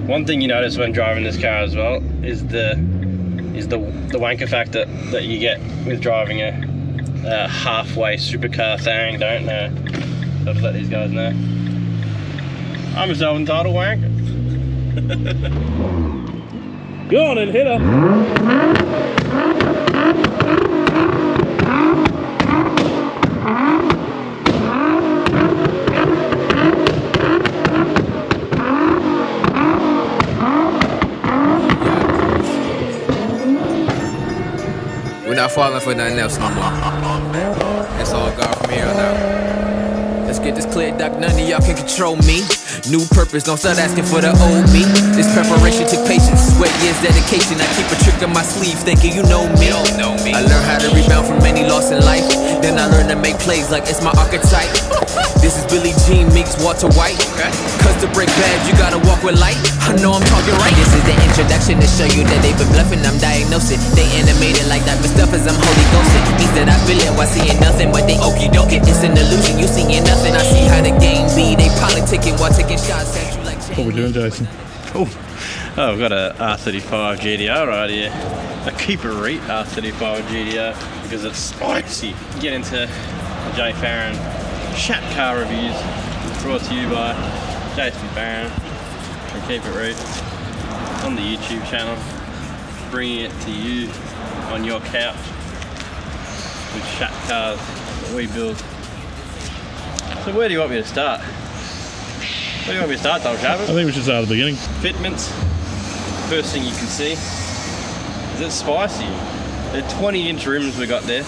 One thing you notice when driving this car as well is the wanker factor that you get with driving a halfway supercar thing. Don't know. I'll just let these guys know. I'm a self-entitled wanker. Go on and hit her. We're not falling for nothing else no more. That's all God from here on out. Let's get this clear, Doc. None of y'all can control me. New purpose, don't start asking for the old me. This preparation took patience, sweat years, dedication. I keep a trick on my sleeve, thinking you know me. I learned how to rebound from any loss in life. Then I learned to make plays like it's my archetype. This is Billie Jean meets Walter White. Cause to break bad, you gotta walk with light. I know I'm talking right. This is the introduction to show you that they've been bluffing. I'm diagnosing. They animated like that, but stuff is I'm holy ghosted. He said I feel it while seeing nothing, but they okie dokie. It's an illusion, you seeing nothing. I see how the game be. They politicking while taking shots at you like. What we doing, Jason? Oh, we've got a R35 GTR right here. A keeper Reet R35 GTR because it's spicy. Get into J Farron Shat Car Reviews, brought to you by Jason Farron from Keep It Reet on the YouTube channel, bringing it to you on your couch with Shat cars that we build. So where do you want me to start? Where do you want me to start, Tom Sharp? I think we should start at the beginning. Fitments, first thing you can see is it's spicy. The 20-inch rims we got there.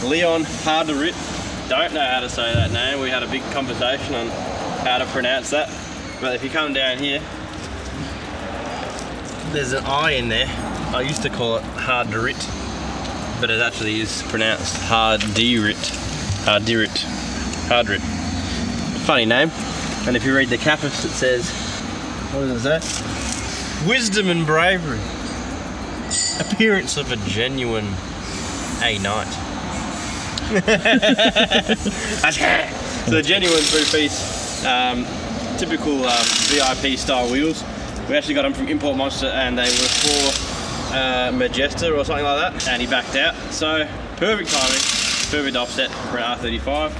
Leon Hard to Rit. Don't know how to say that name. We had a big conversation on how to pronounce that. But if you come down here, there's an I in there. I used to call it Hard to Rit, but it actually is pronounced Hard D Rit. Hard D Rit. Hard Rit. Funny name. And if you read the capus, it says, what does it say? Wisdom and bravery. Appearance of a genuine A knight. So genuine 3-piece, typical VIP style wheels. We actually got them from Import Monster and they were for Majesta or something like that, and he backed out. So perfect timing, perfect offset for an R35.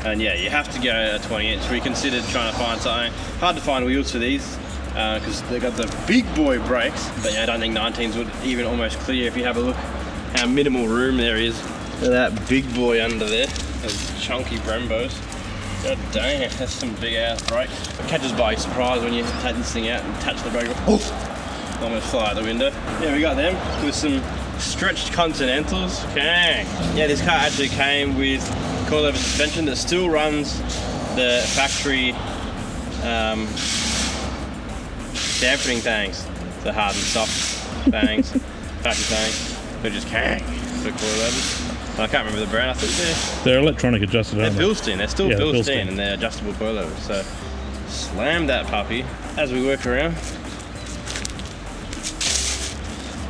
And yeah, you have to go a 20-inch. We considered trying to find something. Hard to find wheels for these because they got the big boy brakes. But yeah, I don't think 19s would even almost clear if you have a look how minimal room there is. Look at that big boy under there. Those chunky Brembos. God dang it, that's some big ass brakes. It catches by surprise when you take this thing out and touch the brake. Oh, almost fly out the window. Yeah, we got them with some stretched Continentals. Okay. Yeah, this car actually came with coilover suspension that still runs the factory dampening things, the hard and soft bangs, factory bangs. They just came for coilovers. I can't remember the brand. I think they're electronic adjusted. They're Bilstein. They're still Bilstein, Bilstein, and they're adjustable coilovers. So slam that puppy as we work around.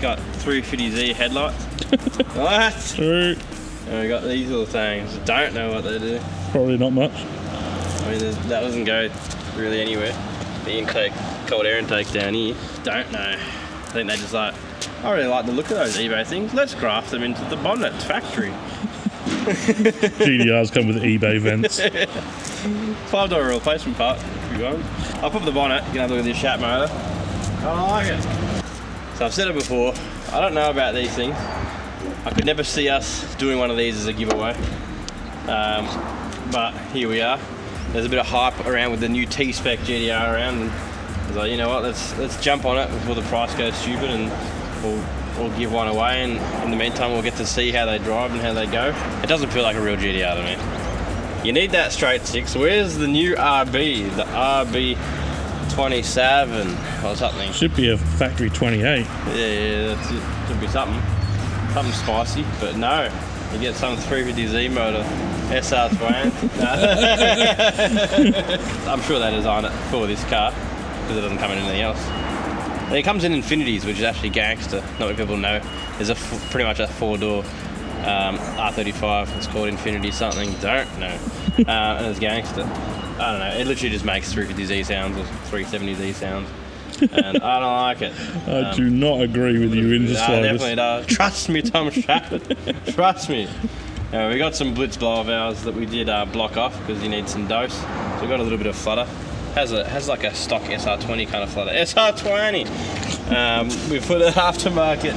Got 350Z headlights. What? True. And we got these little things. Don't know what they do. Probably not much. I mean, that doesn't go really anywhere. The intake, cold air intake down here. Don't know. I think they just like, I really like the look of those eBay things. Let's graft them into the bonnet factory. GDRs come with eBay vents. $5 replacement part if you want. I'll pop the bonnet. You can have a look at this Shat motor. I like it. So I've said it before. I don't know about these things. I could never see us doing one of these as a giveaway. But here we are. There's a bit of hype around with the new T-Spec GTR around, and I was like, you know what, let's jump on it before the price goes stupid, and we'll give one away, and in the meantime we'll get to see how they drive and how they go. It doesn't feel like a real GTR to me. You need that straight six. Where's the new RB? The RB27 or something? Should be a factory 28. Yeah, that's it. Should be something spicy, but no. You get some 350Z motor, SR Swan. I'm sure they designed it for this car because it doesn't come in anything else. And it comes in Infinities, which is actually gangster. Not many people know. There's pretty much a 4-door R35. It's called Infinity something. Don't know. And it's gangster. I don't know. It literally just makes 350Z sounds or 370Z sounds. and I don't like it. I do not agree with you in the No, slightest. definitely does. Trust me, Tom Shepard. Trust me. We got some blitz blower valves that we did block off because you need some dose. So we got a little bit of flutter. Has like a stock SR20 kind of flutter. SR20. We put an aftermarket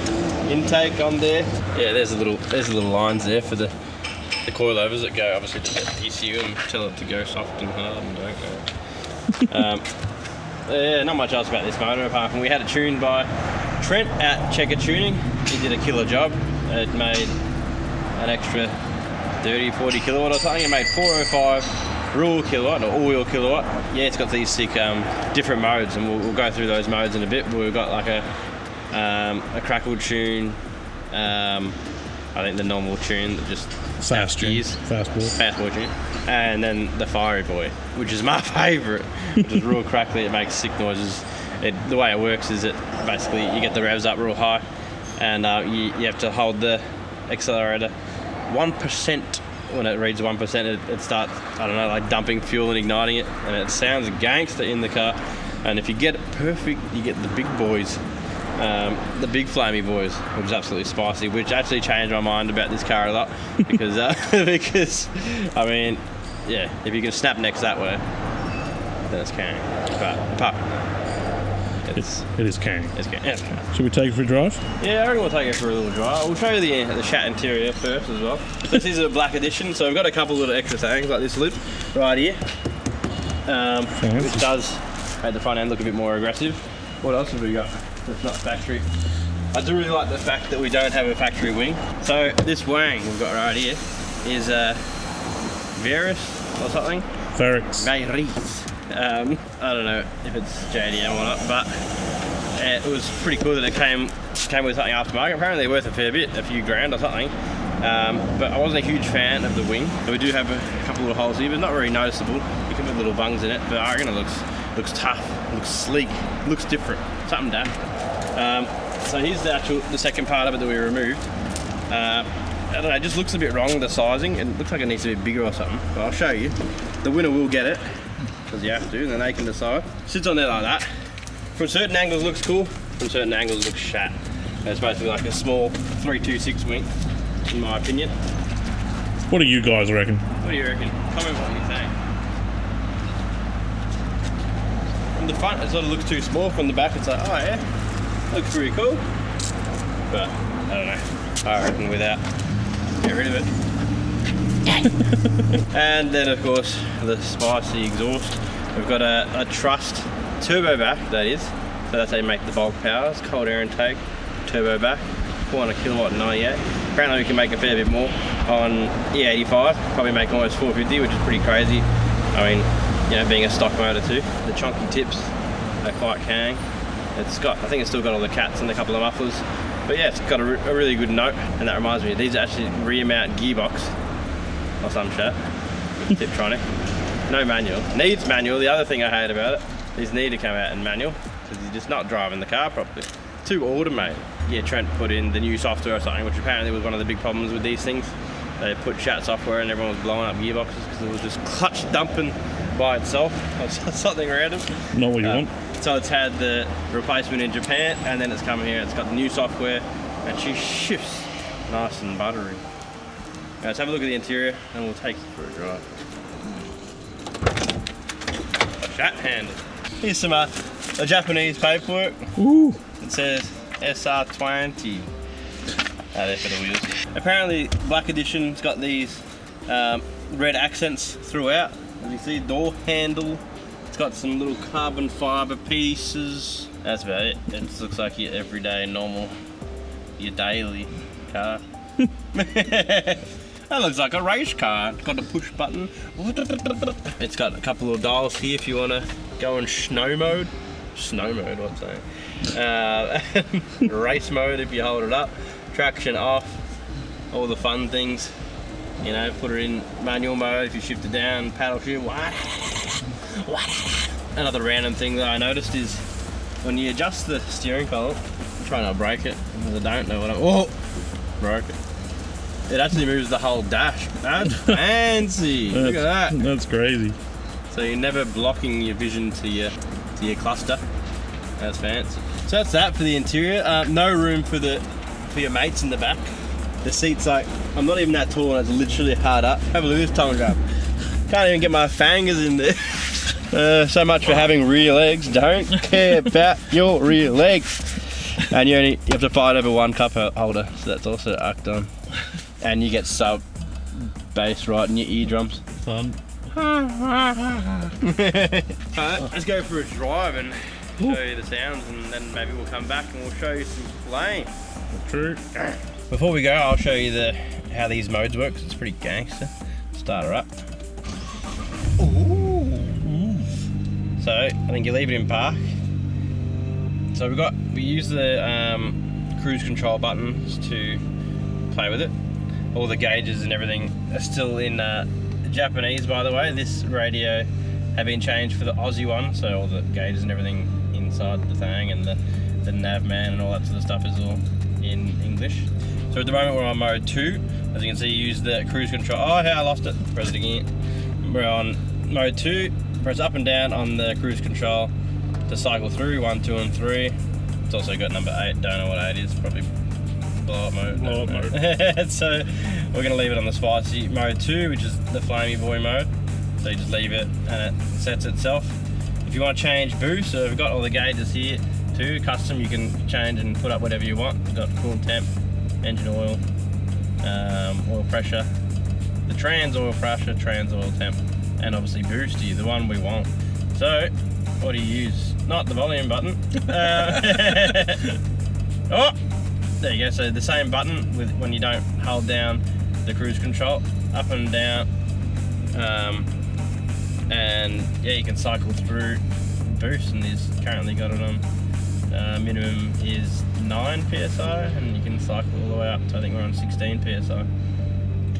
intake on there. Yeah, there's a little lines there for the coilovers that go obviously to the ECU and tell it to go soft and hard and don't go. Yeah, not much else about this motor apart from we had it tuned by Trent at Checker Tuning. He did a killer job. It made an extra 30-40 kilowatt or something. It made 405 raw kilowatt or all-wheel kilowatt. Yeah, it's got these sick different modes, and we'll go through those modes in a bit. But we've got like a crackle tune, I think the normal tune that just Fast tune. Fastball tune, and then the Fiery Boy, which is my favourite, which is real crackly. It makes sick noises. The way it works is that basically you get the revs up real high, and you have to hold the accelerator 1%. When it reads 1%, it starts, I don't know, like dumping fuel and igniting it, and it sounds gangster in the car. And if you get it perfect, you get the big boys. The big flamey boys, which is absolutely spicy, which actually changed my mind about this car a lot because I mean, yeah, if you can snap necks that way, then it's king. But It is king. It's king. Yeah, it's king. Should we take it for a drive? Yeah, I reckon we'll take it for a little drive. We'll show you the Shat interior first as well. This is a black edition, so we've got a couple little extra things like this lip right here, which does make the front end look a bit more aggressive. What else have we got? That's not factory. I do really like the fact that we don't have a factory wing. So this wang we've got right here is Verus or something. Ferrix. Reet. I don't know if it's JDM or not, but it was pretty cool that it came with something aftermarket. Apparently they're worth a fair bit, a few grand or something. But I wasn't a huge fan of the wing. So we do have a couple little holes here, but not very noticeable. You can put little bungs in it, but I reckon it looks tough, looks sleek, looks different, something daft. So here's the second part of it that we removed. I don't know, it just looks a bit wrong, the sizing. It looks like it needs to be bigger or something, but I'll show you. The winner will get it, because you have to, and then they can decide. Sits on there like that. From certain angles looks cool, from certain angles looks shat. It's basically like a small 326 wing, in my opinion. What do you guys reckon? What do you reckon? Comment what you think. From the front, it sort of looks too small. From the back, it's like, oh yeah, looks pretty cool. But I don't know. I reckon without, get rid of it. And then of course the spicy exhaust. We've got a Trust turbo back, that is. So that's how you make the bulk powers. Cold air intake, turbo back, 400 kilowatt 98. Apparently we can make a fair bit more on E85. Probably make almost 450, which is pretty crazy. I mean, you know, being a stock motor too. The chunky tips are quite kang. It's got, I think it's still got all the cats and a couple of mufflers. But yeah, it's got a really good note. And that reminds me, these are actually rear mount gearbox or some shit with Tiptronic. No manual. Needs manual. The other thing I hate about it is need to come out in manual because you're just not driving the car properly. Too automated. Yeah, Trent put in the new software or something, which apparently was one of the big problems with these things. They put Shat software and everyone was blowing up gearboxes because it was just clutch dumping by itself or something random. Not what you want. So it's had the replacement in Japan, and then it's come here. It's got the new software, and she shifts nice and buttery. Now, let's have a look at the interior, and we'll take you for a drive. A Shat handle. Here's some Japanese paperwork. Ooh. It says SR20. There for the wheels. Apparently, Black Edition's got these red accents throughout. As you see, door handle. It's got some little carbon fibre pieces. That's about it. It looks like your everyday, normal, your daily car. That looks like a race car. It's got a push button. It's got a couple of dials here if you want to go in snow mode. Snow mode, what I'm saying. Race mode if you hold it up. Traction off. All the fun things. You know, put it in manual mode if you shift it down, paddle shift. Another random thing that I noticed is when you adjust the steering column, I'm trying to break it because I don't know what oh, broke it. It actually moves the whole dash. That's fancy. Look at that. That's crazy. So you're never blocking your vision to your cluster. That's fancy. So that's that for the interior. No room for your mates in the back. The seat's like, I'm not even that tall and it's literally hard up. Have a look at this tongue grab. Can't even get my fingers in there. So much for having rear legs. Don't care about your rear legs. And you have to fight over one cup holder, so that's also act on. And you get sub bass right in your eardrums. Fun. Alright, let's go for a drive and show you the sounds, and then maybe we'll come back and we'll show you some flame. True. Before we go, I'll show you how these modes work, 'cause it's pretty gangster. Start her up. Ooh. So I think you leave it in park. So we use the cruise control buttons to play with it. All the gauges and everything are still in Japanese, by the way. This radio have been changed for the Aussie one, so all the gauges and everything inside the thing and the nav man and all that sort of stuff is all in English. So at the moment we're on mode 2. As you can see, you use the cruise control. Oh, hey, I lost it. Press it again. We're on mode 2. Press up and down on the cruise control to cycle through 1, 2, and 3. It's also got number 8. Don't know what 8 is. Probably blow up mode. Blow up mode. So we're gonna leave it on the spicy mode 2, which is the flamey boy mode. So you just leave it and it sets itself. If you want to change boost, so we've got all the gauges here too. Custom, you can change and put up whatever you want. We've got cool temp, engine oil, oil pressure, the trans oil pressure, trans oil temp, and obviously boosty, the one we want. So what do you use? Not the volume button. Oh, there you go. So the same button with when you don't hold down the cruise control, up and down, and yeah, you can cycle through boost, and he's currently got it on minimum is 9 psi, and you can cycle all the way up to, I think we're on 16 psi.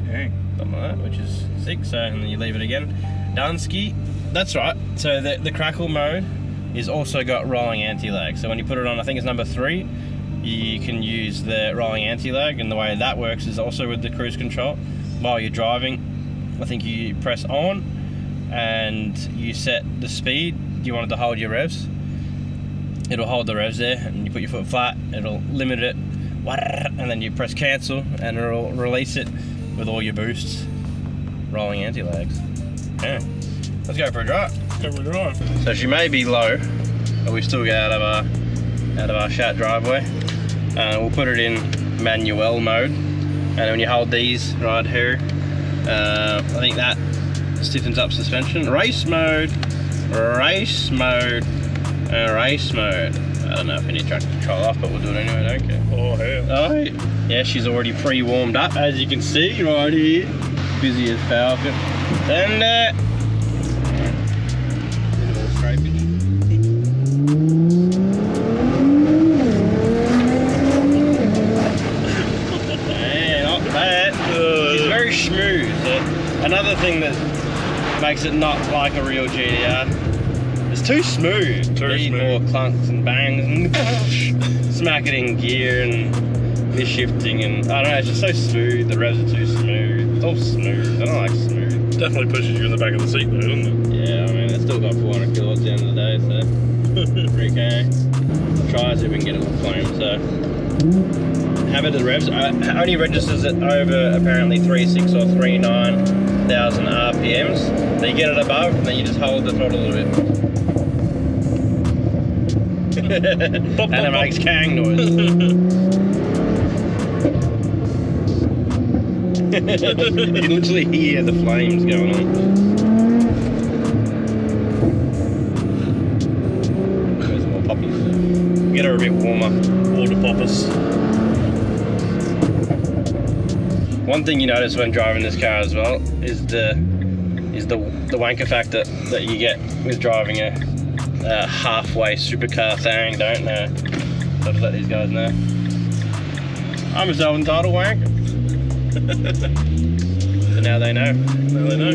Okay, something like that, which is sick. So, and then you leave it again. Dunsky, that's right. So the crackle mode is also got rolling anti-lag. So when you put it on, I think it's number 3, you can use the rolling anti-lag, and the way that works is also with the cruise control. While you're driving, I think you press on and you set the speed you want it to hold your revs. It'll hold the revs there, and you put your foot flat, it'll limit it, and then you press cancel and it'll release it with all your boosts, rolling anti-lags. Yeah. Let's go for a drive. Go for a drive. So she may be low, but we still get out of our Shat driveway. We'll put it in manual mode, and when you hold these right here, I think that stiffens up suspension. Race mode, race mode, race mode. I don't know if any traction control off, but we'll do it anyway. Don't care. Oh hell. Oh yeah, she's already pre-warmed up, as you can see right here. Busy as Falcon. And bit of all scrapage. Yeah, not bad. It's very smooth. Another thing that makes it not like a real GTR. It's too smooth. Too smooth. More clunks and bangs and smack it in gear and misshifting, and I don't know, it's just so smooth. The revs are too smooth. It's all smooth. I don't like smooth. Definitely pushes you in the back of the seat though, doesn't it? Yeah, I mean, it's still got 400 kilowatts at the end of the day, so pretty okay. I'll try see if we can get it with flame. So have it at the revs. Only registers it over apparently 36 or 39,000 RPMs. Then you get it above, and then you just hold the throttle a little bit. And it makes kang noise. You can literally hear the flames going on. There's more poppies. Get her a bit warmer. Water poppers. One thing you notice when driving this car as well is the wanker factor that you get with driving a halfway supercar thing. Don't know. So I'll just let these guys know. I'm a self-entitled wanker. So now they know. Now they know.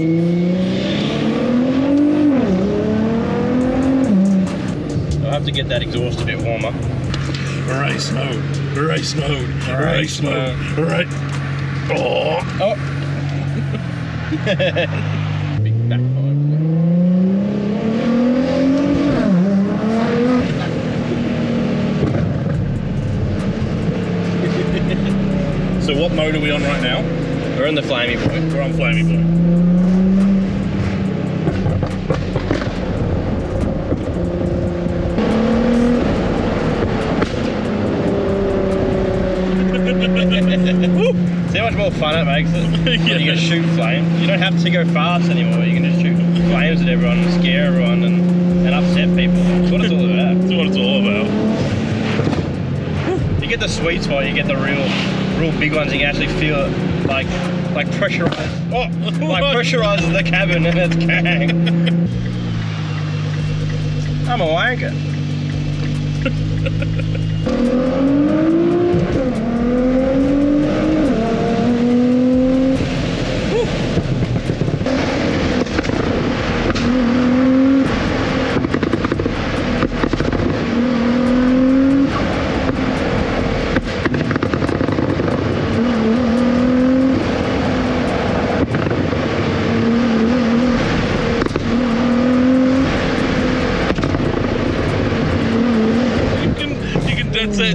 I'll have to get that exhaust a bit warmer. Race mode. Race mode. Race mode. Right. Oh. Oh. Big backfire. what mode are we on right now? We're in the Flamey Boy. We're on Flamey Boy. See how much more fun it makes it? Yeah. When you can shoot flames. You don't have to go fast anymore. You can just shoot flames at everyone and scare everyone and upset people. That's what it's all about. That's what it's all about. You get the sweet spot, you get the real big ones. You can actually feel it like pressurize. Oh, like pressurizes the cabin and it's gang. I'm a wanker.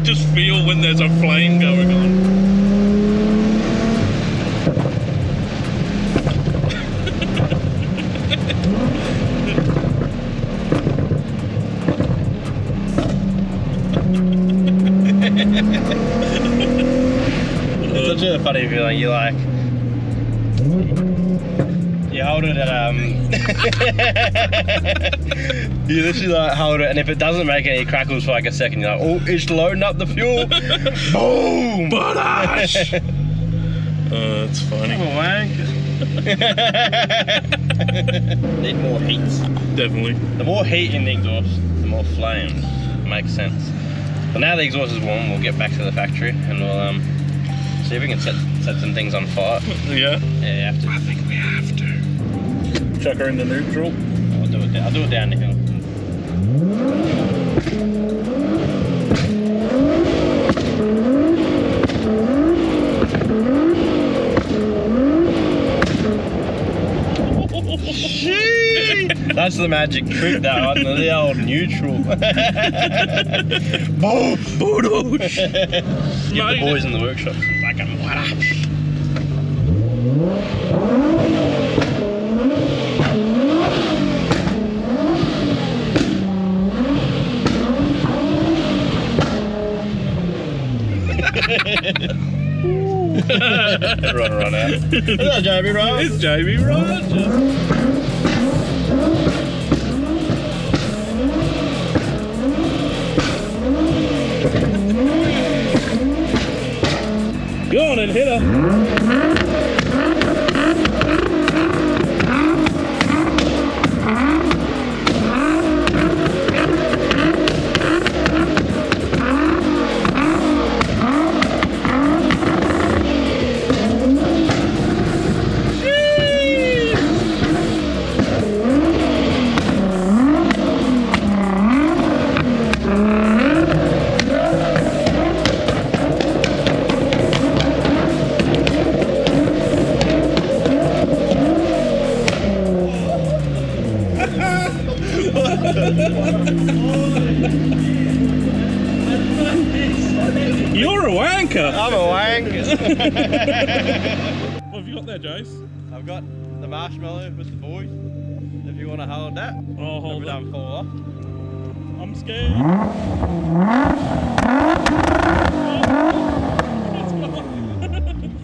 Just feel when there's a flame going on. It's such a funny feeling. You hold it at you literally like hold it, and if it doesn't make any crackles for like a second, you're like, oh, it's loading up the fuel. Boom! Buttash! It's funny. Oh, wank. Need more heat. Definitely. The more heat in the exhaust, the more flames. Makes sense. But now the exhaust is warm, we'll get back to the factory and we'll see if we can set some things on fire. Yeah? Yeah, you have to. I think we have to. Chuck her into neutral. I'll do it down the hill. That's the magic trick, that one, the old neutral. Oh, boodoosh! Give the boys in the workshop like a water. Everyone run out. Hello, JB Rogers. It's JB Rogers. Go on and hit her. You're a wanker. I'm a wanker. What have you got there, Jace? I've got the marshmallow with the boys. If you want to hold that. I'll hold it. that. Don't fall off. I'm scared.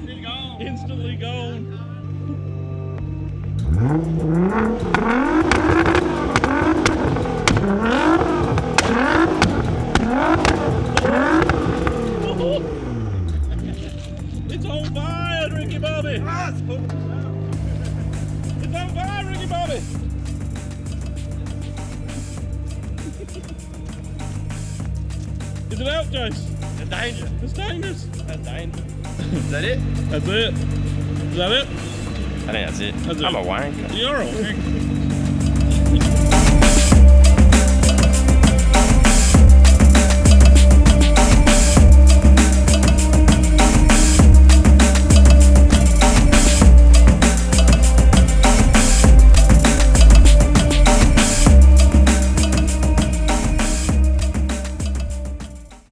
It's gone. Instantly gone. It's on fire, Ricky Bobby! It's on fire, Ricky Bobby! Is it out, Jace? It's danger. It's dangerous. That's danger. Is that it? That's it. Is that it? I think that's it. That's I'm it. a wanker. You're a wanker.